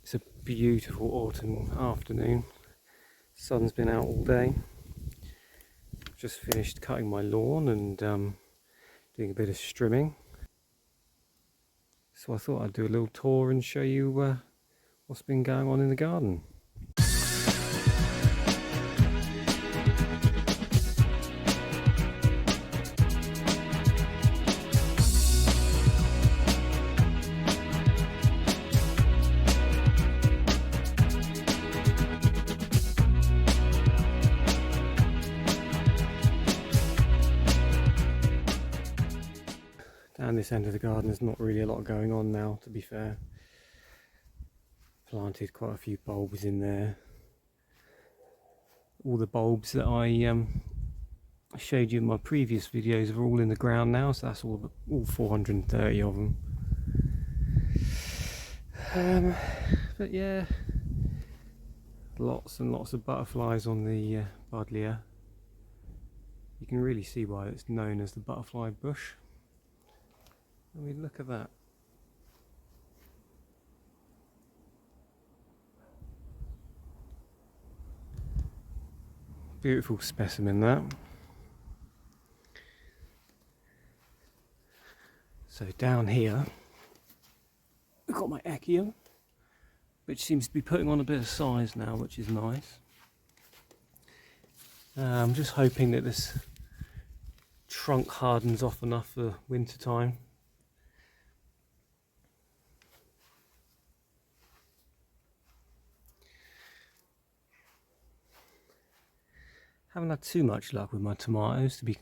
It's a beautiful autumn afternoon. Sun's been out all day. Just finished cutting my lawn and doing a bit of strimming. So I thought I'd do a little tour and show you what's been going on in the garden. Down this end of the garden there's not really a lot going on now, to be fair. Planted quite a few bulbs in there. All the bulbs that I showed you in my previous videos are all in the ground now, so that's all 430 of them. But yeah, lots and lots of butterflies on the buddleia. You can really see why it's known as the butterfly bush. I mean, look at that. Beautiful specimen, that. So down here we've got my echium, which seems to be putting on a bit of size now, which is nice. I'm just hoping that this trunk hardens off enough for winter time. Haven't had too much luck with my tomatoes, to be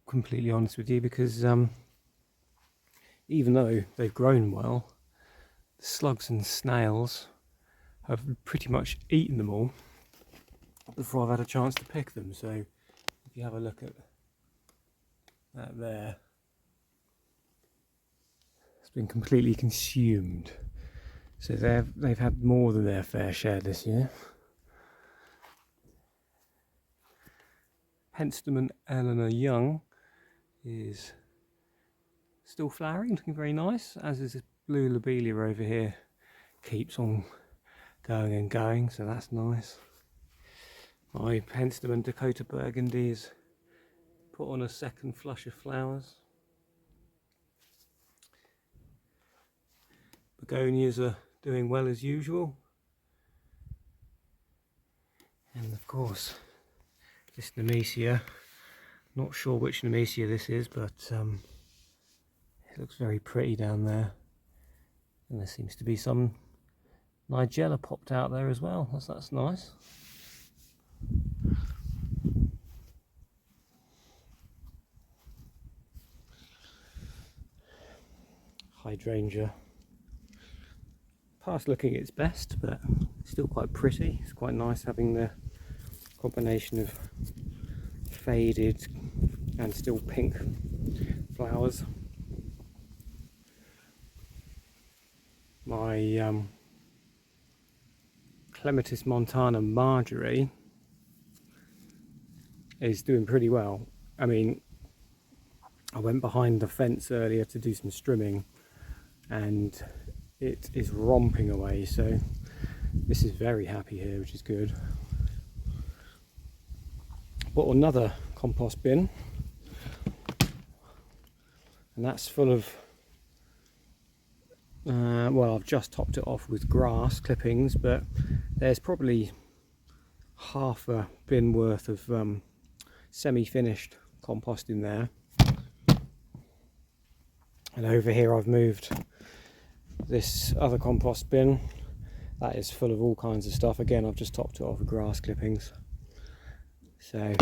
completely honest with you, because even though they've grown well, the slugs and snails have pretty much eaten them all before I've had a chance to pick them. So if you have a look at that there, it's been completely consumed. So they've had more than their fair share this year. Penstemon Eleanor Young is still flowering, looking very nice, as is this blue lobelia over here. Keeps on going and going, so that's nice. My Penstemon Dakota Burgundy is put on a second flush of flowers. Begonias are doing well as usual. And of course, this Nemesia, not sure which Nemesia this is, but it looks very pretty down there. And there seems to be some Nigella popped out there as well. That's nice. Hydrangea, past looking its best, but still quite pretty. It's quite nice having the combination of faded and still pink flowers. My Clematis montana Marjorie is doing pretty well. I mean, I went behind the fence earlier to do some strimming and it is romping away, so this is very happy here, which is good. Bought another compost bin, and that's full of well, I've just topped it off with grass clippings, but there's probably half a bin worth of semi-finished compost in there. And over here I've moved this other compost bin that is full of all kinds of stuff. Again, I've just topped it off with grass clippings. So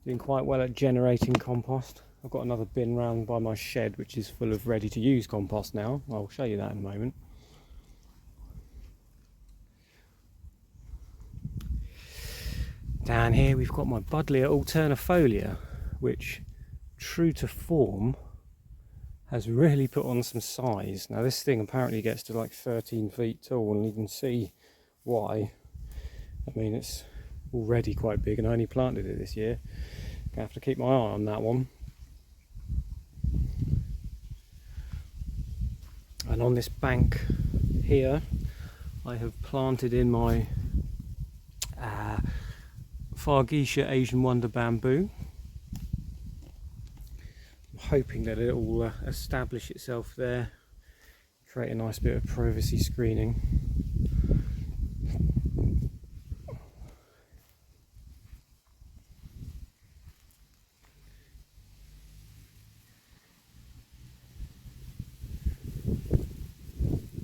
doing quite well at generating compost. I've got another bin round by my shed which is full of ready to use compost now. I'll show you that in a moment. Down here we've got my Buddleia alternifolia, which, true to form, has really put on some size. Now this thing apparently gets to like 13 feet tall, and you can see why. I mean, it's already quite big, and I only planted it this year. Gonna have to keep my eye on that one. And on this bank here I have planted in my Fargesia Asian Wonder bamboo. I'm hoping that it will establish itself there, create a nice bit of privacy screening.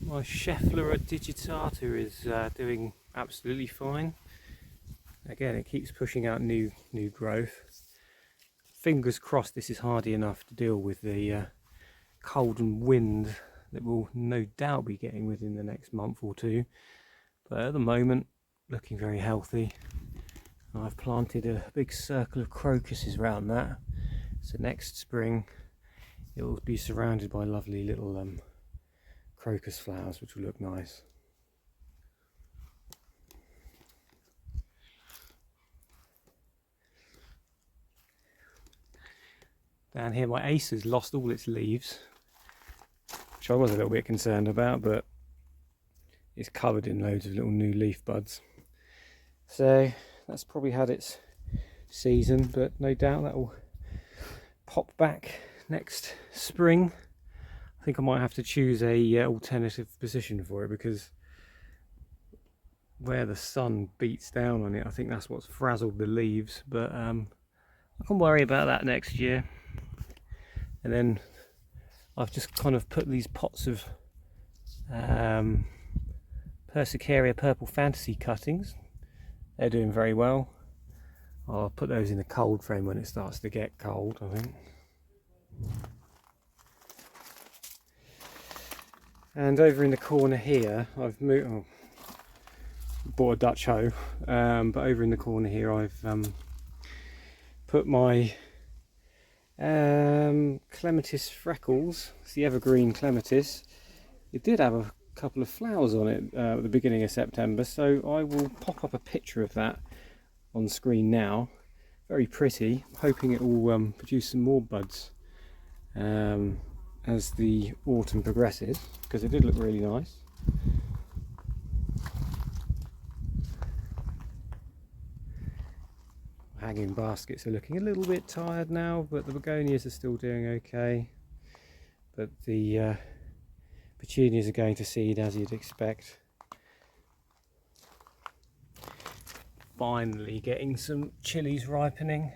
My Schefflera digitata is doing absolutely fine. Again, it keeps pushing out new growth. Fingers crossed this is hardy enough to deal with the cold and wind that we'll no doubt be getting within the next month or two. But at the moment, looking very healthy. I've planted a big circle of crocuses around that, so next spring it will be surrounded by lovely little crocus flowers, which will look nice. Down here my ace has lost all its leaves, which I was a little bit concerned about, but it's covered in loads of little new leaf buds. So that's probably had its season, but no doubt that will pop back next spring. I think I might have to choose a alternative position for it, because where the sun beats down on it, I think that's what's frazzled the leaves. But I can worry about that next year. And then I've just kind of put these pots of Persicaria Purple Fantasy cuttings. They're doing very well. I'll put those in the cold frame when it starts to get cold, I think. And over in the corner here, I've moved, bought a Dutch hoe, but over in the corner here I've put my Clematis Freckles. It's the evergreen clematis. It did have a couple of flowers on it at the beginning of September, so I will pop up a picture of that on screen now. Very pretty. I'm hoping it will produce some more buds as the autumn progresses, because it did look really nice. Hanging baskets are looking a little bit tired now, but the begonias are still doing okay. But the petunias are going to seed, as you'd expect. Finally getting some chilies ripening.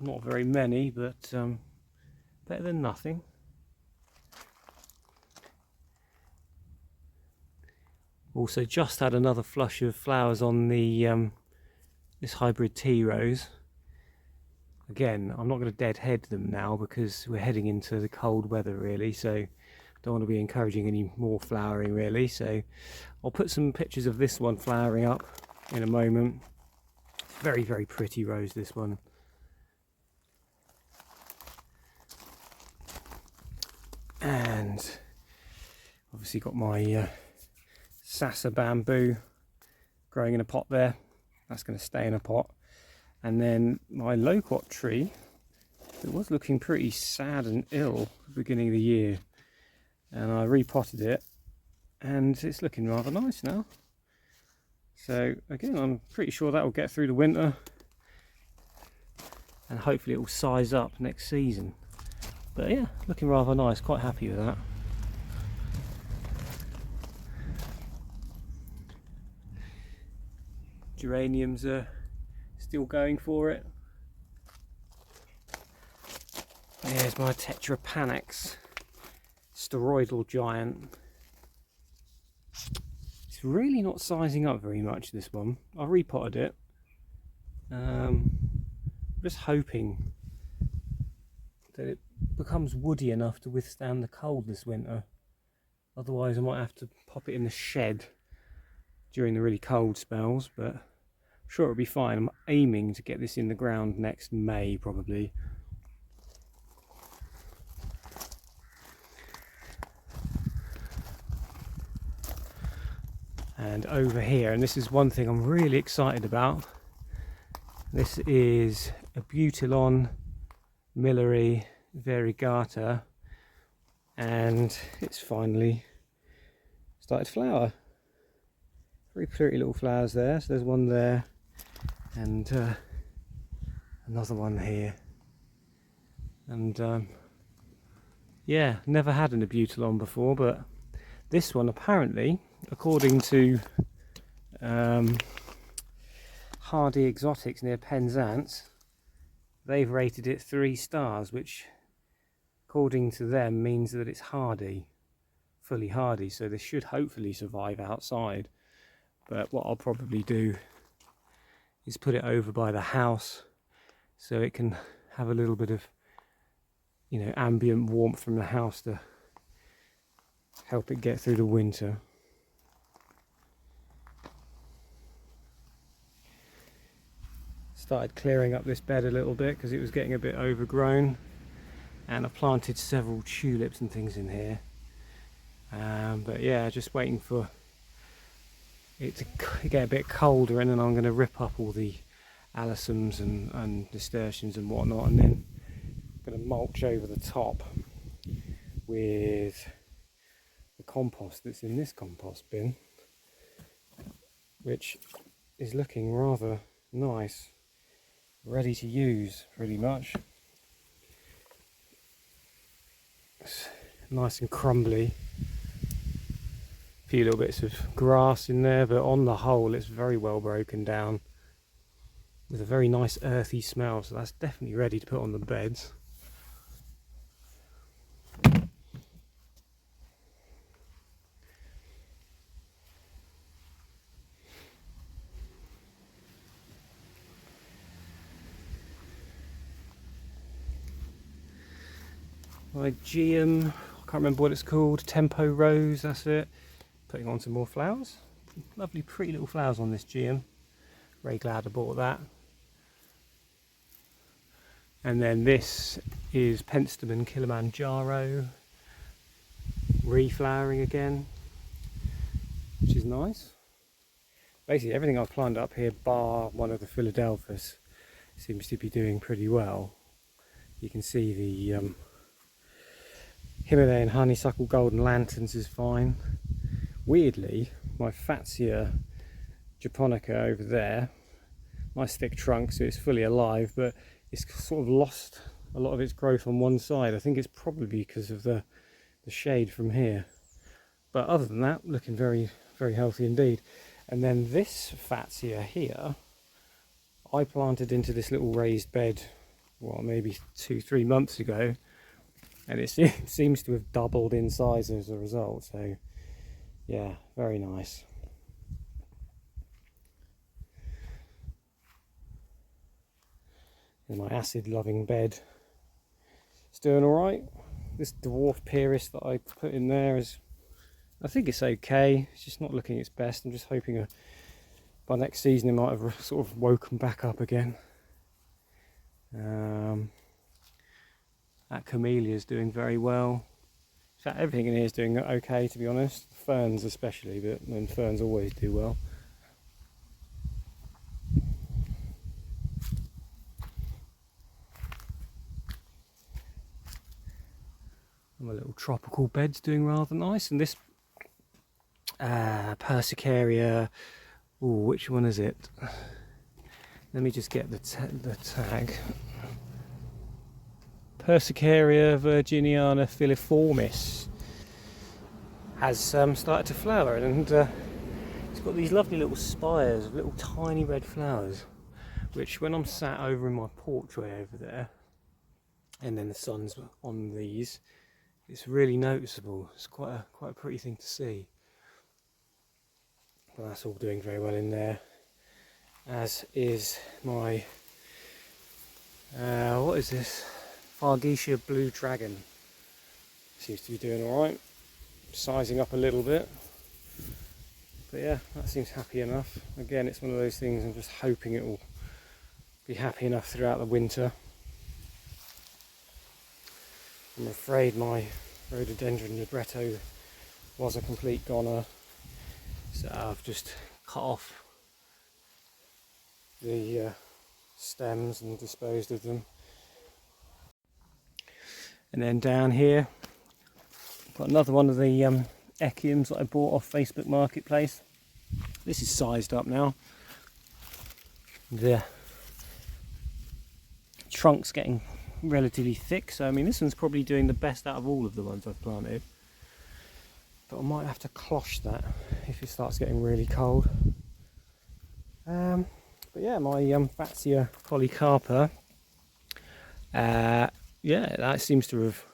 Not very many, but better than nothing. Also just had another flush of flowers on the this hybrid tea rose. Again, I'm not going to deadhead them now because we're heading into the cold weather really, so don't want to be encouraging any more flowering really. So I'll put some pictures of this one flowering up in a moment. Very, very pretty rose, this one. And obviously got my Sasa bamboo growing in a pot there. That's going to stay in a pot. And then my loquat tree, it was looking pretty sad and ill at the beginning of the year, and I repotted it and it's looking rather nice now. So again, I'm pretty sure that will get through the winter and hopefully it will size up next season. But yeah, looking rather nice, quite happy with that. Geraniums are still going for it. There's my Tetrapanax steroidal giant. It's really not sizing up very much, this one. I repotted it. I'm just hoping that it becomes woody enough to withstand the cold this winter. Otherwise I might have to pop it in the shed during the really cold spells, but I'm sure it'll be fine. I'm aiming to get this in the ground next May probably. And over here, and this is one thing I'm really excited about, this is a Butilon Millery variegata, and it's finally started to flower. Very pretty little flowers there. So there's one there and another one here. And yeah, never had an abutilon before, but this one apparently, according to Hardy Exotics near Penzance, they've rated it 3 stars, which according to them means that it's hardy, fully hardy, so this should hopefully survive outside. But what I'll probably do is put it over by the house so it can have a little bit of, you know, ambient warmth from the house to help it get through the winter. Started clearing up this bed a little bit because it was getting a bit overgrown, and I planted several tulips and things in here. But yeah, just waiting for it to get a bit colder, and then I'm going to rip up all the alyssums and nasturtiums and whatnot, and then I'm going to mulch over the top with the compost that's in this compost bin, which is looking rather nice, ready to use pretty much. It's nice and crumbly. A few little bits of grass in there, but on the whole it's very well broken down with a very nice earthy smell, so that's definitely ready to put on the beds. My Geum, I can't remember what it's called, Tempo Rose, that's it. Putting on some more flowers. Lovely pretty little flowers on this Geum. Very glad I bought that. And then this is Penstemon Kilimanjaro, reflowering again, which is nice. Basically everything I've planted up here, bar one of the Philadelphus, seems to be doing pretty well. You can see the Himalayan honeysuckle golden lanterns is fine. Weirdly, my Fatsia japonica over there, nice thick trunk, so it's fully alive, but it's sort of lost a lot of its growth on one side. I think it's probably because of the shade from here. But other than that, looking very, very healthy indeed. And then this Fatsia here, I planted into this little raised bed, well, maybe 2-3 months ago, and it seems to have doubled in size as a result. So yeah, very nice. And my acid loving bed, it's doing all right. This dwarf Pyrrhus that I put in there is, I think it's okay. It's just not looking its best. I'm just hoping by next season it might have sort of woken back up again. That camellia is doing very well. In fact, everything in here is doing okay, to be honest. Ferns especially, but then ferns always do well. My little tropical bed's doing rather nice, and this Persicaria, which one is it? Let me just get the tag. Persicaria virginiana filiformis has started to flower, and it's got these lovely little spires of little tiny red flowers, which when I'm sat over in my porchway over there and then the sun's on these, it's really noticeable. It's quite a pretty thing to see. But that's all doing very well in there, as is my what is this? Fargesia Blue Dragon. Seems to be doing alright. Sizing up a little bit. But yeah, that seems happy enough. Again, it's one of those things I'm just hoping it will be happy enough throughout the winter. I'm afraid my rhododendron libretto was a complete goner, so I've just cut off the stems and disposed of them. And then down here, got another one of the echiums that I bought off Facebook Marketplace. This is sized up now. The trunk's getting relatively thick, so I mean this one's probably doing the best out of all of the ones I've planted. But I might have to cloche that if it starts getting really cold. But yeah, my Batzia polycarpa, yeah, that seems to have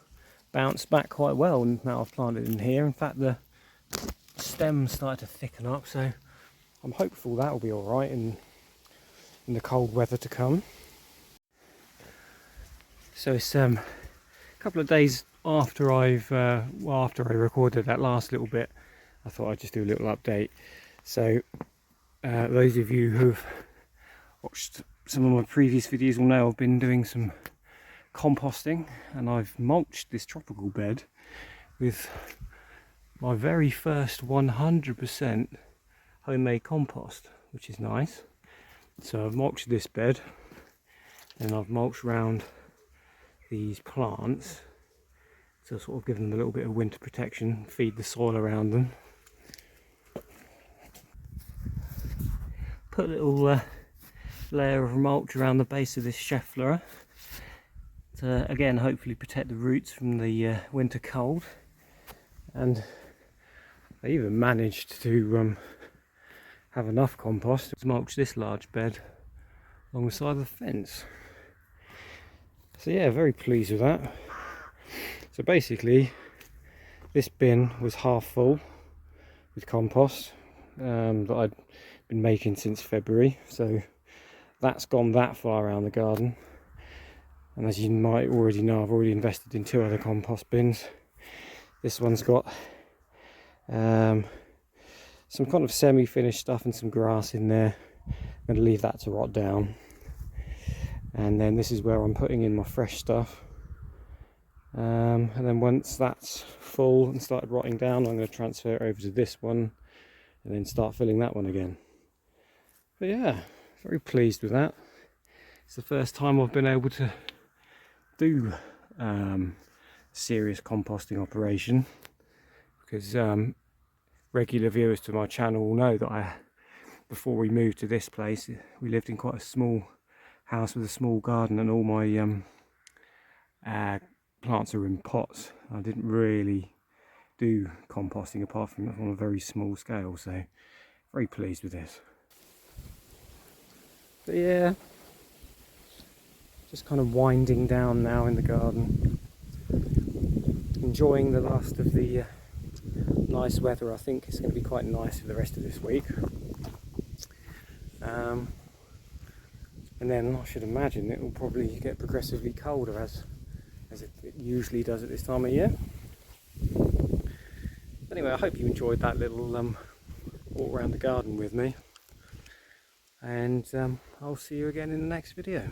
bounced back quite well now I've planted in here. In fact, the stems started to thicken up, so I'm hopeful that will be all right in the cold weather to come. So it's a couple of days after after I recorded that last little bit, I thought I'd just do a little update. So those of you who've watched some of my previous videos will know I've been doing some composting, and I've mulched this tropical bed with my very first 100% homemade compost, which is nice. So I've mulched this bed and I've mulched around these plants to sort of give them a little bit of winter protection, feed the soil around them. Put a little layer of mulch around the base of this Scheffler to again hopefully protect the roots from the winter cold. And I even managed to have enough compost to mulch this large bed along the side of the fence. So yeah, very pleased with that. So basically this bin was half full with compost that I'd been making since February, so that's gone that far around the garden. And as you might already know, I've already invested in 2 other compost bins. This one's got some kind of semi-finished stuff and some grass in there. I'm going to leave that to rot down. And then this is where I'm putting in my fresh stuff. And then once that's full and started rotting down, I'm going to transfer it over to this one and then start filling that one again. But yeah, very pleased with that. It's the first time I've been able to do serious composting operation, because regular viewers to my channel will know that before we moved to this place, we lived in quite a small house with a small garden, and all my plants are in pots. I didn't really do composting apart from on a very small scale, so very pleased with this. But yeah, just kind of winding down now in the garden, enjoying the last of the nice weather. I think it's going to be quite nice for the rest of this week, and then I should imagine it will probably get progressively colder as it usually does at this time of year. Anyway, I hope you enjoyed that little walk around the garden with me, and I'll see you again in the next video.